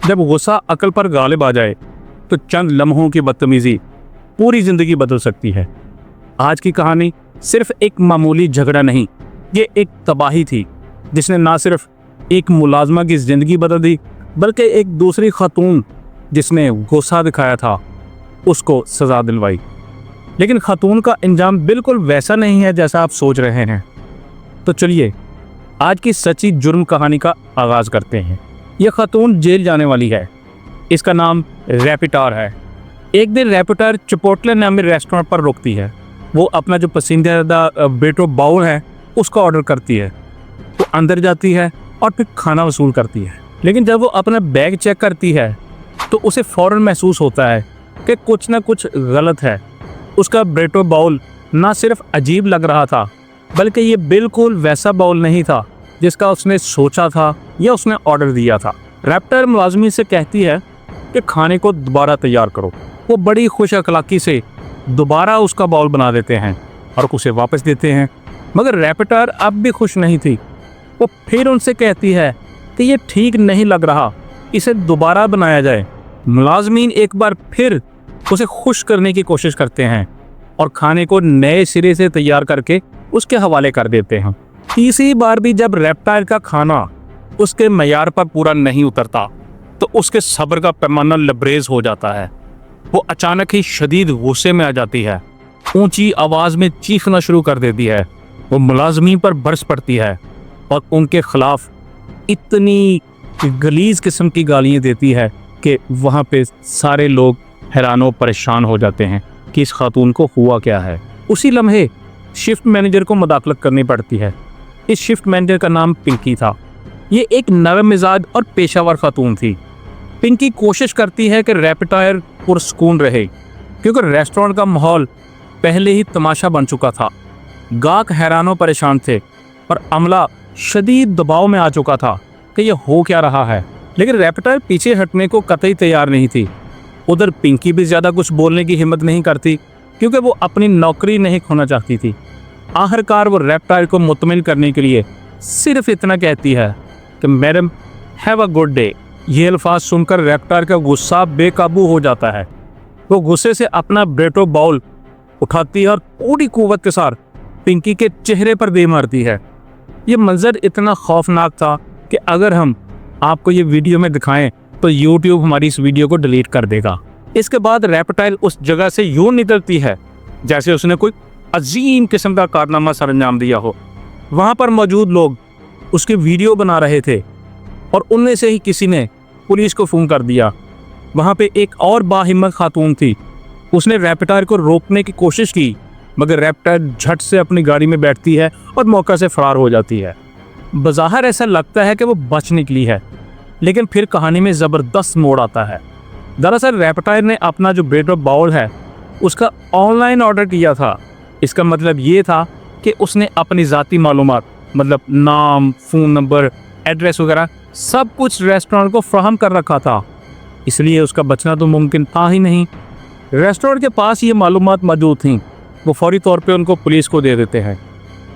जब गुस्सा अकल पर गालिब आ जाए तो चंद लम्हों की बदतमीजी पूरी जिंदगी बदल सकती है। आज की कहानी सिर्फ एक मामूली झगड़ा नहीं, ये एक तबाही थी जिसने ना सिर्फ एक मुलाजमा की जिंदगी बदल दी बल्कि एक दूसरी खातून जिसने गुस्सा दिखाया था उसको सजा दिलवाई। लेकिन खातून का अंजाम बिल्कुल वैसा नहीं है जैसा आप सोच रहे हैं। तो चलिए आज की सच्ची जुर्म कहानी का आगाज करते हैं। यह खातून जेल जाने वाली है। इसका नाम रैपिटार है। एक दिन रैपिटार चिपोटले नामी रेस्टोरेंट पर रुकती है। वो अपना जो पसंदीदा बेटो बाउल है उसका ऑर्डर करती है। वो अंदर जाती है और फिर खाना वसूल करती है। लेकिन जब वो अपना बैग चेक करती है तो उसे फ़ौरन महसूस होता है कि कुछ ना कुछ गलत है। उसका बेटो बाउल ना सिर्फ अजीब लग रहा था बल्कि ये बिल्कुल वैसा बाउल नहीं था जिसका उसने सोचा था या उसने ऑर्डर दिया था। रैपिटार मुलाजमी से कहती है कि खाने को दोबारा तैयार करो। वो बड़ी खुश अखलाकी से दोबारा उसका बाउल बना देते हैं और उसे वापस देते हैं। मगर रैपिटार अब भी खुश नहीं थी। वो फिर उनसे कहती है कि ये ठीक नहीं लग रहा, इसे दोबारा बनाया जाए। मुलाजमीन एक बार फिर उसे खुश करने की कोशिश करते हैं और खाने को नए सिरे से तैयार करके उसके हवाले कर देते हैं। तीसरी बार भी जब रैपिटार का खाना उसके मयार पर पूरा नहीं उतरता तो उसके सब्र का पैमाना लबरेज हो जाता है। वो अचानक ही शदीद गुस्से में आ जाती है। ऊंची आवाज में चीखना शुरू कर देती है। वो मुलाजमीन पर बरस पड़ती है और उनके खिलाफ इतनी गलीज किस्म की गालियां देती है कि वहाँ पे सारे लोग हैरान और परेशान हो जाते हैं कि इस खातून को हुआ क्या है। उसी लम्हे शिफ्ट मैनेजर को मुदाखलत करनी पड़ती है। इस शिफ्ट मैनेजर का नाम पिंकी था। ये एक नरम मिजाज और पेशावर खातून थी। पिंकी कोशिश करती है कि रैपिटायर पुरसुकून रहे क्योंकि रेस्टोरेंट का माहौल पहले ही तमाशा बन चुका था। गाहक हैरान और परेशान थे और अमला शदीद दबाव में आ चुका था कि यह हो क्या रहा है। लेकिन रैपिटायर पीछे हटने को कतई तैयार नहीं थी। उधर पिंकी भी ज़्यादा कुछ बोलने की हिम्मत नहीं करती क्योंकि वो अपनी नौकरी नहीं खोना चाहती थी। आखिरकार वो रैपिटायर को मुतमिन करने के लिए सिर्फ इतना कहती है कि madam have a good day. ये अल्फाज सुनकर रैपिटायर का गुस्सा बेकाबू हो जाता है। वो गुस्से से अपना बेटो बाउल उठाती है और पूरी कुव्वत के साथ पिंकी के चेहरे पर दे मारती है। ये मंजर इतना खौफनाक था कि अगर हम आपको ये वीडियो में दिखाएं तो YouTube हमारी इस वीडियो को डिलीट कर देगा। इसके बाद रैपिटायर उस जगह से यूं निकलती है जैसे उसने कोई अजीम किस्म का कारनामा सरअंजाम दिया हो। वहाँ पर मौजूद लोग उसके वीडियो बना रहे थे और उनमें से ही किसी ने पुलिस को फ़ोन कर दिया। वहाँ पे एक और बाहिम्मत खातून थी। उसने रैपिटायर को रोकने की कोशिश की मगर रैपिटायर झट से अपनी गाड़ी में बैठती है और मौका से फरार हो जाती है। बज़ाहिर ऐसा लगता है कि वो बच निकली है, लेकिन फिर कहानी में ज़बरदस्त मोड़ आता है। दरअसल रैपिटायर ने अपना जो बेटो बाउल है उसका ऑनलाइन ऑर्डर किया था। इसका मतलब ये था कि उसने अपनी ज़ाती मालूमात मतलब नाम, फ़ोन नंबर, एड्रेस वगैरह सब कुछ रेस्टोरेंट को फ्राहम कर रखा था, इसलिए उसका बचना तो मुमकिन था ही नहीं। रेस्टोरेंट के पास ये मालूमात मौजूद थीं। वो फौरी तौर पे उनको पुलिस को दे देते हैं।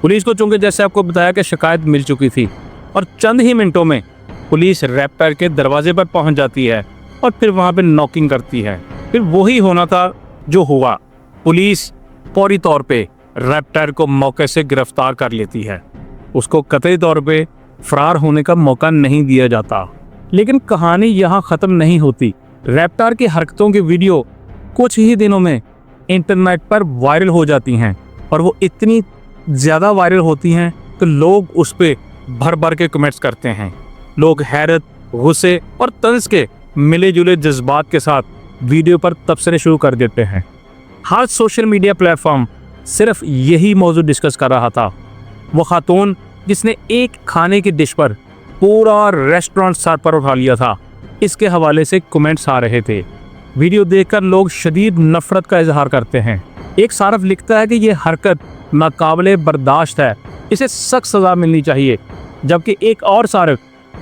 पुलिस को चूँकि जैसे आपको बताया कि शिकायत मिल चुकी थी और चंद ही मिनटों में पुलिस रैपिटायर के दरवाजे पर पहुंच जाती है और फिर वहां पे नॉकिंग करती है। फिर वही होना था जो हुआ। पुलिस फौरी तौर पे रैपिटायर को मौके से गिरफ्तार कर लेती है। उसको कतई तौर पे फरार होने का मौका नहीं दिया जाता। लेकिन कहानी यहाँ ख़त्म नहीं होती। रैपिटायर की हरकतों की वीडियो कुछ ही दिनों में इंटरनेट पर वायरल हो जाती हैं और वो इतनी ज़्यादा वायरल होती हैं कि लोग उस पर भर भर के कमेंट्स करते हैं। लोग हैरत, गुस्से और तंज के मिले जुले जज्बात के साथ वीडियो पर तबसरे शुरू कर देते हैं। हर सोशल मीडिया प्लेटफॉर्म सिर्फ यही मौजूद डिस्कस कर रहा था। वो खातून जिसने एक खाने की डिश पर पूरा रेस्टोरेंट सर पर उठा लिया था, इसके हवाले से कमेंट्स आ रहे थे। वीडियो देखकर लोग शदीद नफरत का इजहार करते हैं। एक सारफ लिखता है कि ये हरकत नाकाबिले बर्दाश्त है, इसे सख्त सज़ा मिलनी चाहिए, जबकि एक और सारफ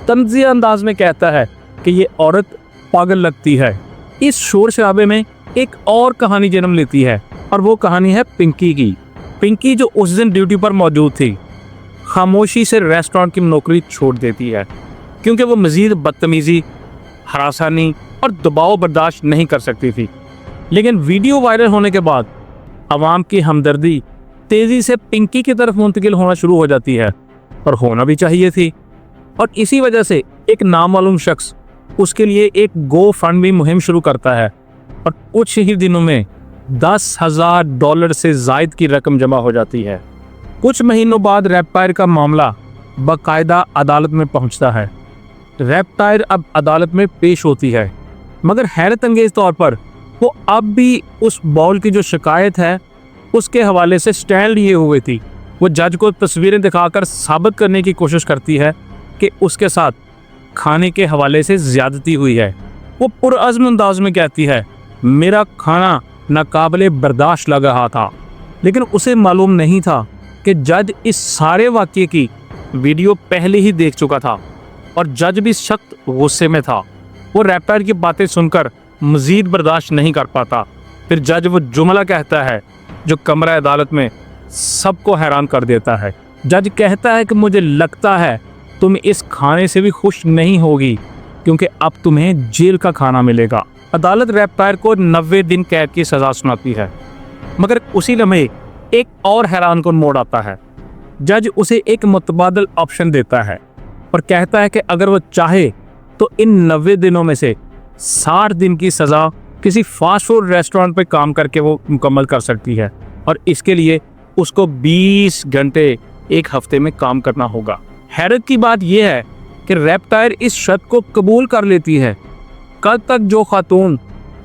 तंज़िया अंदाज में कहता है कि ये औरत पागल लगती है। इस शोर शराबे में एक और कहानी जन्म लेती है और वो कहानी है पिंकी की। पिंकी जो उस दिन ड्यूटी पर मौजूद थी, खामोशी से रेस्टोरेंट की नौकरी छोड़ देती है क्योंकि वो मज़ीद बदतमीज़ी, हरासानी और दबाव बर्दाश्त नहीं कर सकती थी। लेकिन वीडियो वायरल होने के बाद आवाम की हमदर्दी तेजी से पिंकी की तरफ मुंतकिल होना शुरू हो जाती है, और होना भी चाहिए थी। और इसी वजह से एक नामालूम शख्स उसके लिए एक गो फंड भी मुहिम शुरू करता है, और कुछ ही दिनों में $10,000 से ज़ायद की रकम जमा हो जाती है। कुछ महीनों बाद रैपटायर का मामला बाकायदा अदालत में पहुंचता है। रैपटायर अब अदालत में पेश होती है, मगर हैरत अंगेज तौर पर वो अब भी उस बॉल की जो शिकायत है उसके हवाले से स्टैंड लिए हुए थी। वो जज को तस्वीरें दिखाकर साबित करने की कोशिश करती है कि उसके साथ खाने के हवाले से ज़्यादती हुई है। वो पुरअज़्म अंदाज में कहती है, मेरा खाना नाकाबिले बर्दाश्त लग रहा था। लेकिन उसे मालूम नहीं था कि जज इस सारे वाक़ये की वीडियो पहले ही देख चुका था, और जज भी सख्त गुस्से में था। वो रैपटायर की बातें सुनकर मज़ीद बर्दाश्त नहीं कर पाता। फिर जज वो जुमला कहता है जो कमरा अदालत में सबको हैरान कर देता है। जज कहता है कि मुझे लगता है तुम इस खाने से भी खुश नहीं होगी, क्योंकि अब तुम्हें जेल का खाना मिलेगा। अदालत रैपटायर को 90 दिन कैद की सज़ा सुनाती है, मगर उसी लम्हे एक और हैरान कुन मोड़ आता है। जज उसे एक मुतबादल ऑप्शन देता है और कहता है कि अगर वो चाहे तो इन 90 दिनों में से 60 दिन की सज़ा किसी फास्ट फूड रेस्टोरेंट पर काम करके वो मुकम्मल कर सकती है, और इसके लिए उसको 20 घंटे एक हफ्ते में काम करना होगा। हैरत की बात यह है कि रैपटायर इस शर्त को कबूल कर लेती है। कल तक जो खातून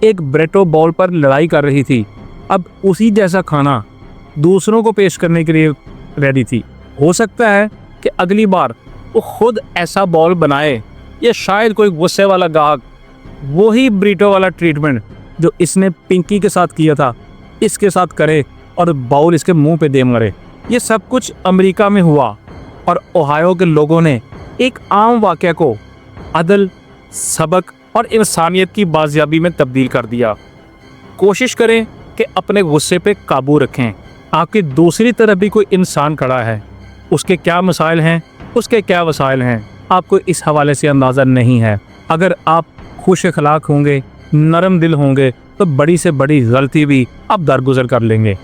एक ब्रेटो बॉल पर लड़ाई कर रही थी, अब उसी जैसा खाना दूसरों को पेश करने के लिए रेडी थी। हो सकता है कि अगली बार वो खुद ऐसा बॉल बनाए, या शायद कोई गुस्से वाला गाहक वही ब्रीटो वाला ट्रीटमेंट जो इसने पिंकी के साथ किया था इसके साथ करे और बाउल इसके मुंह पे दे मरे। ये सब कुछ अमेरिका में हुआ, और ओहायो के लोगों ने एक आम वाक़या को अदल, सबक और इंसानियत की बाजियाबी में तब्दील कर दिया। कोशिश करें कि अपने गुस्से पे काबू रखें। आपकी दूसरी तरफ भी कोई इंसान खड़ा है, उसके क्या मसाइल हैं, उसके क्या वसाइल हैं, आपको इस हवाले से अंदाज़ा नहीं है। अगर आप खुश अखलाक होंगे, नरम दिल होंगे, तो बड़ी से बड़ी गलती भी आप दरगुजर कर लेंगे।